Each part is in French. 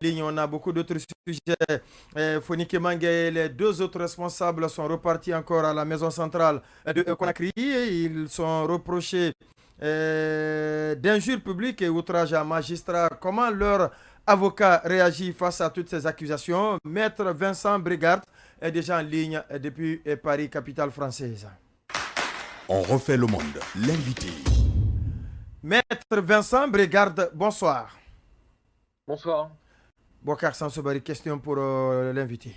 ligne. On a beaucoup d'autres sujets. Fonike Mange et les deux autres responsables sont repartis encore à la maison centrale de Conakry. Ils sont reprochés d'injures publiques et outrage à magistrat. Comment leur avocat réagit face à toutes ces accusations? Maître Vincent Brigard est déjà en ligne depuis Paris, capitale française. On refait le monde. L'invité. Maître Vincent Brigard, bonsoir. Bonsoir. Bokar Sansobari, question pour l'invité.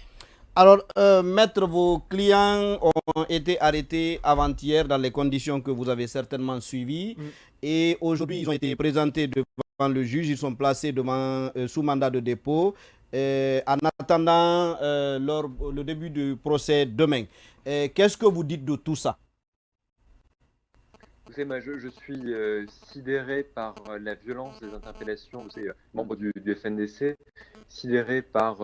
Alors, maître, vos clients ont été arrêtés avant-hier dans les conditions que vous avez certainement suivies. Et aujourd'hui, ils ont été présentés devant le juge. Ils sont placés sous mandat de dépôt en attendant le début du procès demain. Qu'est-ce que vous dites de tout ça? Vous savez, moi, je suis sidéré par la violence des interpellations de ces membres du FNDC, sidéré par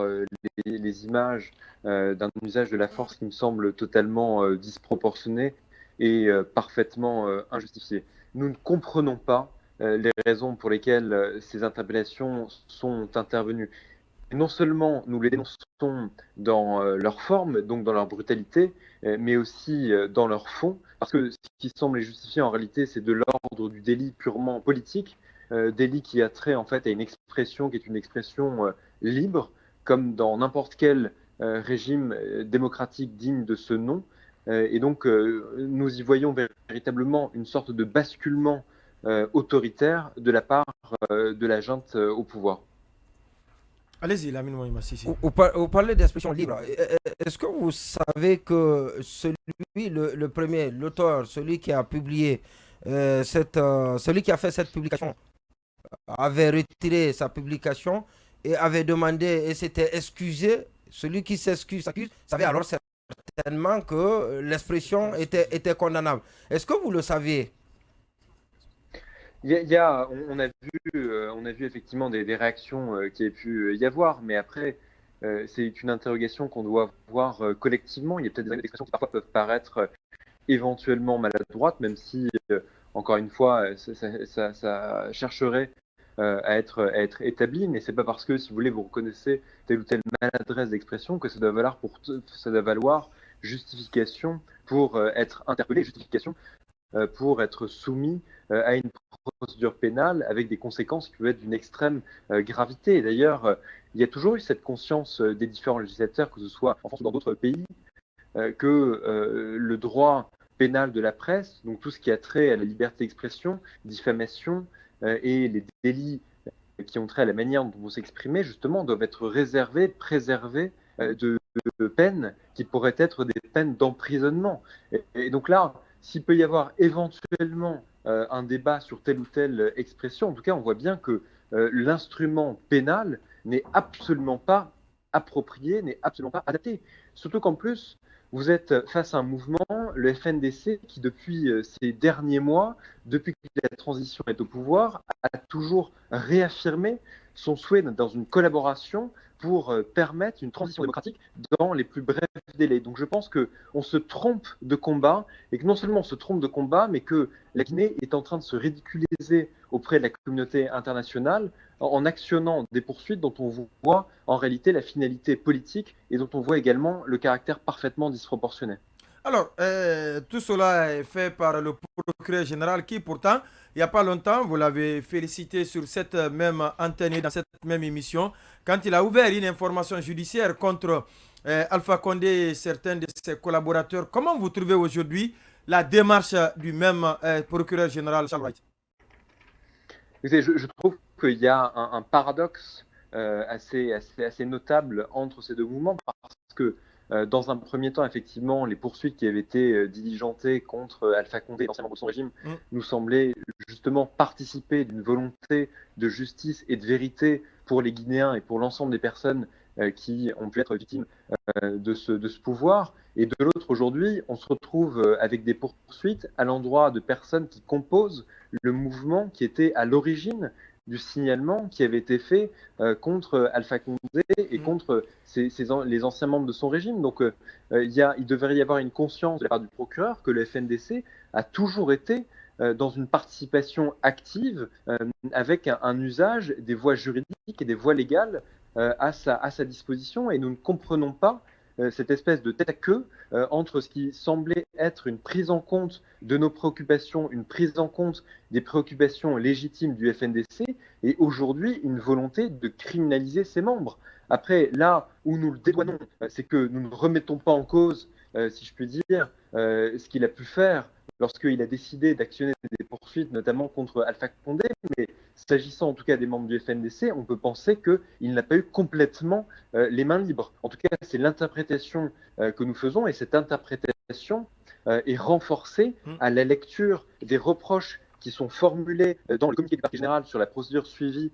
les images d'un usage de la force qui me semble totalement disproportionné et parfaitement injustifié. Nous ne comprenons pas les raisons pour lesquelles ces interpellations sont intervenues. Et non seulement nous les dénonçons dans leur forme, donc dans leur brutalité, mais aussi dans leur fond, parce que ce qui semble les justifier en réalité, c'est de l'ordre du délit purement politique, délit qui a trait en fait à une expression qui est une expression libre, comme dans n'importe quel régime démocratique digne de ce nom. Et donc nous y voyons véritablement une sorte de basculement autoritaire de la part de la junte au pouvoir. Allez-y, Lamine Ouaima, si. Vous parlez d'expression libre. Est-ce que vous savez que le premier, l'auteur, celui qui a publié celui qui a fait cette publication avait retiré sa publication et avait demandé et s'était excusé. Celui qui s'accuse savait alors certainement que l'expression était condamnable. Est-ce que vous le saviez? On a vu effectivement des réactions qui a pu y avoir, mais après, c'est une interrogation qu'on doit voir collectivement. Il y a peut-être des expressions qui parfois peuvent paraître éventuellement maladroites, même si, encore une fois, ça chercherait à être établi, mais c'est pas parce que, si vous voulez, vous reconnaissez telle ou telle maladresse d'expression que ça doit valoir justification pour être interpellé, justification pour être soumis à une procédure pénale avec des conséquences qui peuvent être d'une extrême gravité. Et d'ailleurs, il y a toujours eu cette conscience des différents législateurs, que ce soit en France ou dans d'autres pays, que le droit pénal de la presse, donc tout ce qui a trait à la liberté d'expression, diffamation et les délits qui ont trait à la manière dont vous s'exprimez, justement, doivent être réservés, préservés de peines qui pourraient être des peines d'emprisonnement. Et donc là, s'il peut y avoir éventuellement un débat sur telle ou telle expression, en tout cas, on voit bien que l'instrument pénal n'est absolument pas approprié, n'est absolument pas adapté. Surtout qu'en plus, vous êtes face à un mouvement, le FNDC, qui depuis ces derniers mois, depuis que la transition est au pouvoir, a toujours réaffirmé son souhait dans une collaboration pour permettre une transition démocratique dans les plus brefs délais. Donc je pense qu'on se trompe de combat, et que non seulement on se trompe de combat, mais que la Guinée est en train de se ridiculiser auprès de la communauté internationale en actionnant des poursuites dont on voit en réalité la finalité politique et dont on voit également le caractère parfaitement disproportionné. Alors, tout cela est fait par le procureur général qui, pourtant, il n'y a pas longtemps, vous l'avez félicité sur cette même antenne, dans cette même émission, quand il a ouvert une information judiciaire contre Alpha Condé et certains de ses collaborateurs. Comment vous trouvez aujourd'hui la démarche du même procureur général Charles White? Je trouve qu'il y a un paradoxe assez notable entre ces deux mouvements, parce que dans un premier temps, effectivement, les poursuites qui avaient été diligentées contre Alpha Condé, l'ancien membre de son régime, nous semblaient justement participer d'une volonté de justice et de vérité pour les Guinéens et pour l'ensemble des personnes qui ont pu être victimes de ce pouvoir. Et de l'autre, aujourd'hui, on se retrouve avec des poursuites à l'endroit de personnes qui composent le mouvement qui était à l'origine du signalement qui avait été fait contre Alpha Condé et contre les anciens membres de son régime. Donc il devrait y avoir une conscience de la part du procureur que le FNDC a toujours été dans une participation active avec un usage des voies juridiques et des voies légales à sa disposition, et nous ne comprenons pas cette espèce de tête à queue entre ce qui semblait être une prise en compte de nos préoccupations, une prise en compte des préoccupations légitimes du FNDC, et aujourd'hui une volonté de criminaliser ses membres. Après, là où nous le dédouanons, c'est que nous ne remettons pas en cause, si je puis dire, ce qu'il a pu faire lorsqu'il a décidé d'actionner des poursuites, notamment contre Alpha Condé, mais s'agissant en tout cas des membres du FNDC, on peut penser qu'il n'a pas eu complètement les mains libres. En tout cas, c'est l'interprétation que nous faisons, et cette interprétation est renforcée à la lecture des reproches qui sont formulés dans le communiqué du parquet général sur la procédure suivie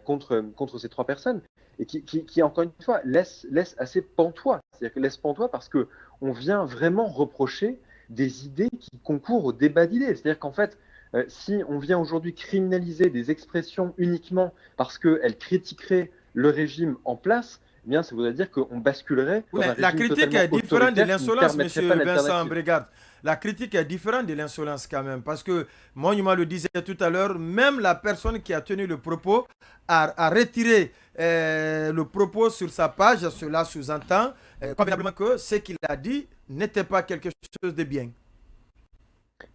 contre ces 3 personnes, et qui encore une fois, laisse assez pantois. C'est-à-dire que laisse pantois parce qu'on vient vraiment reprocher des idées qui concourent au débat d'idées. C'est-à-dire qu'en fait, si on vient aujourd'hui criminaliser des expressions uniquement parce qu'elles critiqueraient le régime en place, eh bien, ça voudrait dire qu'on basculerait dans un la régime critique est totalement différente de autoritaire qui ne l'insolence, permettrait M. pas Vincent l'alternative. Brégard. La critique est différente de l'insolence quand même, parce que Monument le disait tout à l'heure, même la personne qui a tenu le propos a retiré le propos sur sa page. Cela sous-entend convenablement que ce qu'il a dit n'était pas quelque chose de bien.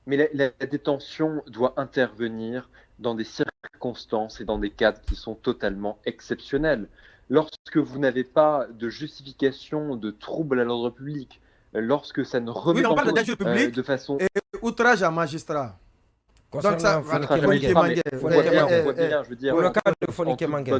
Mais la détention doit intervenir dans des circonstances et dans des cadres qui sont totalement exceptionnels. Lorsque vous n'avez pas de justification de trouble à l'ordre public, lorsque ça ne remet en cause de façon... Et outrage à magistrat. Donc ça, Fonikè Menguè. On voit bien, je veux dire, Pour le cas de Fonikè Menguè.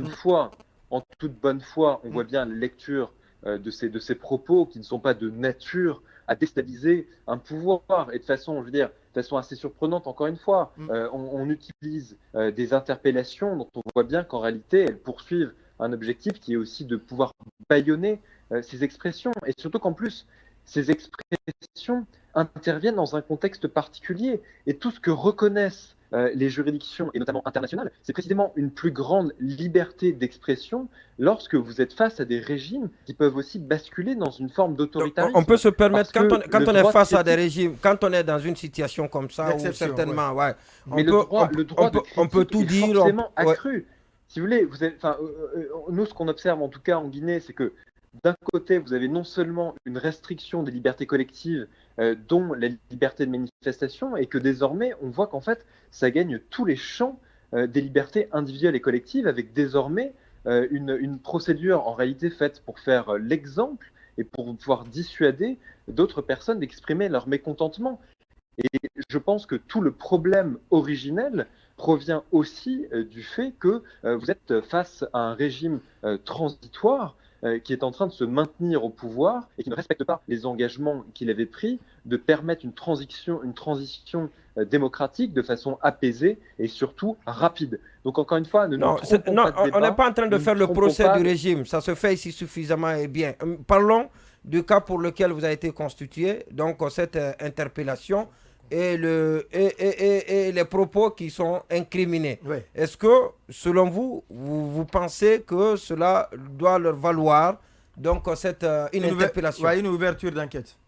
en toute bonne foi, on voit bien la lecture de ces propos qui ne sont pas de nature à déstabiliser un pouvoir, et de façon, je veux dire, de façon assez surprenante, encore une fois, on utilise des interpellations dont on voit bien qu'en réalité, elles poursuivent un objectif qui est aussi de pouvoir bâillonner ces expressions, et surtout qu'en plus, ces expressions interviennent dans un contexte particulier, et tout ce que reconnaissent les juridictions, et notamment internationales, c'est précisément une plus grande liberté d'expression lorsque vous êtes face à des régimes qui peuvent aussi basculer dans une forme d'autoritarisme. On peut se permettre, quand on est face à des régimes, quand on est dans une situation comme ça, où certainement, ouais. Mais le droit de critique on peut tout dire, est forcément accru. Si vous voulez, nous, ce qu'on observe en tout cas en Guinée, c'est que d'un côté, vous avez non seulement une restriction des libertés collectives, dont la liberté de manifestation, et que désormais, on voit qu'en fait, ça gagne tous les champs des libertés individuelles et collectives, avec désormais une procédure en réalité faite pour faire l'exemple et pour pouvoir dissuader d'autres personnes d'exprimer leur mécontentement. Et je pense que tout le problème originel provient aussi du fait que vous êtes face à un régime transitoire qui est en train de se maintenir au pouvoir et qui ne respecte pas les engagements qu'il avait pris de permettre une transition démocratique de façon apaisée et surtout rapide. Donc encore une fois, on n'est pas en train de faire le procès du régime. Ça se fait ici suffisamment et bien. Parlons du cas pour lequel vous avez été constitué, donc cette interpellation et les propos qui sont incriminés. Oui. Est-ce que, selon vous, vous pensez que cela doit leur valoir donc une interpellation? Une ouverture d'enquête.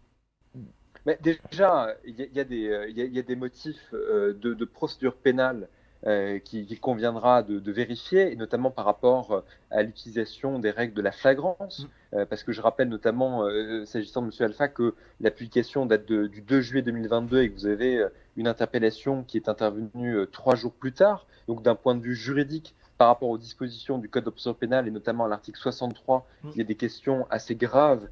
Mais déjà, il y a des motifs de procédure pénale qu'il conviendra de vérifier, et notamment par rapport à l'utilisation des règles de la flagrance, parce que je rappelle notamment, s'agissant de M. Alpha, que la publication date du 2 juillet 2022 et que vous avez une interpellation qui est intervenue 3 jours plus tard. Donc d'un point de vue juridique, par rapport aux dispositions du Code de procédure pénale, et notamment à l'article 63, il y a des questions assez graves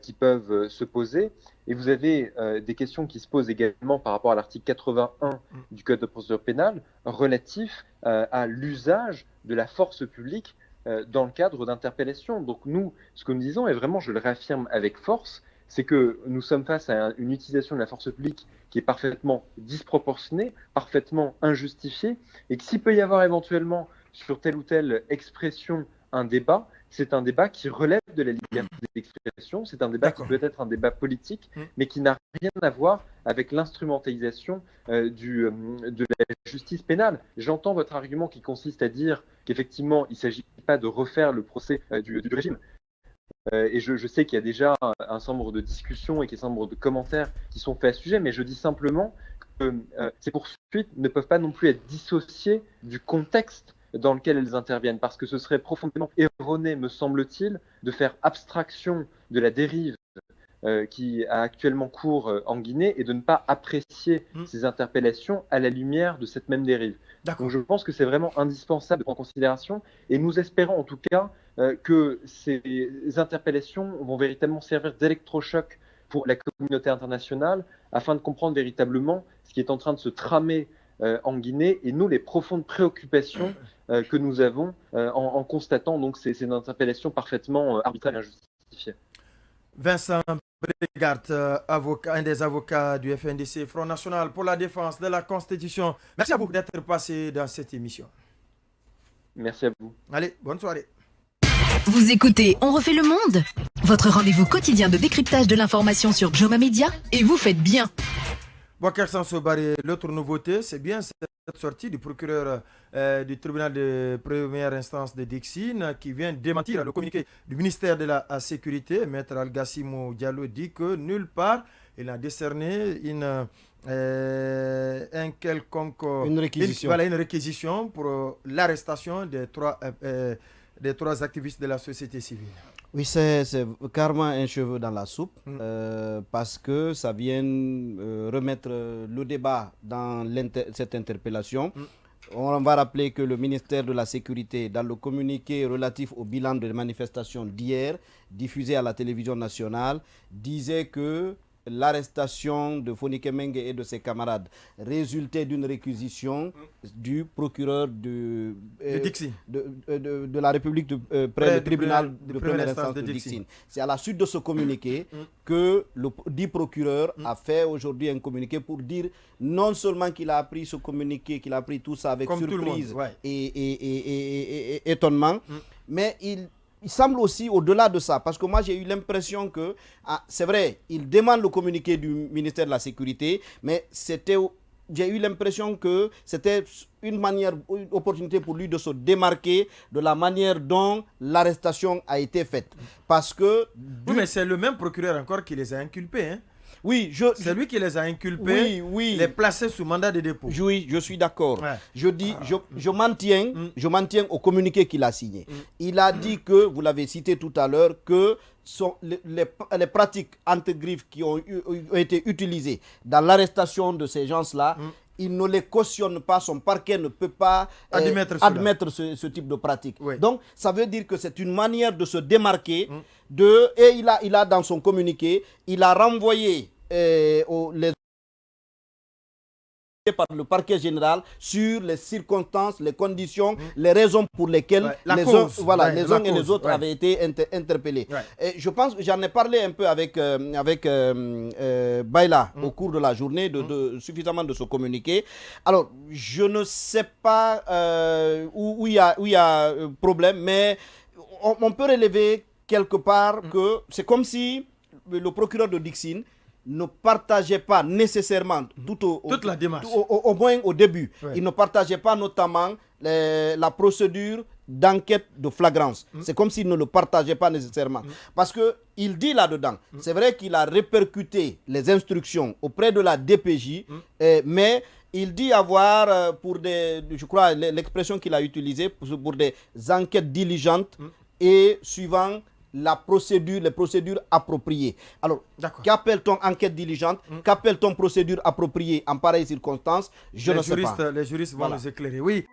qui peuvent se poser. Et vous avez des questions qui se posent également par rapport à l'article 81 du Code de procédure pénale relatif à l'usage de la force publique dans le cadre d'interpellation. Donc nous, ce que nous disons, et vraiment je le réaffirme avec force, c'est que nous sommes face à une utilisation de la force publique qui est parfaitement disproportionnée, parfaitement injustifiée, et que s'il peut y avoir éventuellement sur telle ou telle expression un débat, c'est un débat qui relève de la liberté d'expression, c'est un débat qui peut être un débat politique, mais qui n'a rien à voir avec l'instrumentalisation de la justice pénale. J'entends votre argument qui consiste à dire qu'effectivement, il ne s'agit pas de refaire le procès du régime. Et je sais qu'il y a déjà un certain nombre de discussions et un certain nombre de commentaires qui sont faits à ce sujet, mais je dis simplement que ces poursuites ne peuvent pas non plus être dissociées du contexte dans lequel elles interviennent, parce que ce serait profondément erroné, me semble-t-il, de faire abstraction de la dérive qui a actuellement cours en Guinée et de ne pas apprécier ces interpellations à la lumière de cette même dérive. Donc je pense que c'est vraiment indispensable de prendre en considération et nous espérons en tout cas que ces interpellations vont véritablement servir d'électrochoc pour la communauté internationale afin de comprendre véritablement ce qui est en train de se tramer en Guinée et nous les profondes préoccupations que nous avons en constatant donc ces interpellations parfaitement arbitraires et injustifiées. Vincent Brégard, avocat, un des avocats du FNDC, Front National pour la défense de la Constitution. Merci à vous d'être passé dans cette émission. Merci à vous. Allez, bonne soirée. Vous écoutez On refait le monde, votre rendez-vous quotidien de décryptage de l'information sur Joma Media, et vous faites bien. Boubacar Sansobari, l'autre nouveauté, c'est bien cette sortie du procureur du tribunal de première instance de Dixine qui vient démentir le communiqué du ministère de la Sécurité. Maître Al-Gassimou Diallo dit que nulle part il a décerné une réquisition pour l'arrestation des trois activistes de la société civile. Oui, c'est carrément un cheveu dans la soupe parce que ça vient remettre le débat dans cette interpellation. On va rappeler que le ministère de la Sécurité, dans le communiqué relatif au bilan de manifestations d'hier, diffusé à la télévision nationale, disait que l'arrestation de Fonike Mengue et de ses camarades résultait d'une réquisition du procureur de la République près du tribunal de première instance de Dixine. C'est à la suite de ce communiqué que le dit procureur a fait aujourd'hui un communiqué pour dire non seulement qu'il a appris ce communiqué, qu'il a appris tout ça avec surprise et étonnement, mais il semble aussi au-delà de ça, parce que moi j'ai eu l'impression que, c'est vrai, il demande le communiqué du ministère de la Sécurité, mais j'ai eu l'impression que c'était une opportunité pour lui de se démarquer de la manière dont l'arrestation a été faite. Parce que... Oui, mais c'est le même procureur encore qui les a inculpés, hein. Oui, c'est lui qui les a inculpés, les placer sous mandat de dépôt. Oui, je suis d'accord. Ouais. Je maintiens au communiqué qu'il a signé. Il a dit que, vous l'avez cité tout à l'heure, que les pratiques anti-griffes qui ont été utilisées dans l'arrestation de ces gens-là, il ne les cautionne pas, son parquet ne peut pas admettre ce type de pratique. Oui. Donc, ça veut dire que c'est une manière de se démarquer et il a dans son communiqué, il a renvoyé par le parquet général sur les circonstances, les conditions, les raisons pour lesquelles les uns et les autres avaient été interpellés. Et je pense que j'en ai parlé un peu avec Baila au cours de la journée, suffisamment de ce communiqué. Alors, je ne sais pas où il y a problème, mais on peut relever quelque part que c'est comme si le procureur de Dixine ne partageait pas nécessairement toute la démarche, au moins au début. Il ne partageait pas notamment la procédure d'enquête de flagrance. C'est comme s'il ne le partageait pas nécessairement. Parce qu'il dit là-dedans, c'est vrai qu'il a répercuté les instructions auprès de la DPJ, mais il dit avoir, je crois, l'expression qu'il a utilisée, pour des enquêtes diligentes et suivant les procédures appropriées. Alors, qu'appelle-t-on enquête diligente? Qu'appelle-t-on procédure appropriée en pareille circonstance? Je ne sais pas. Les juristes vont nous éclairer. Oui.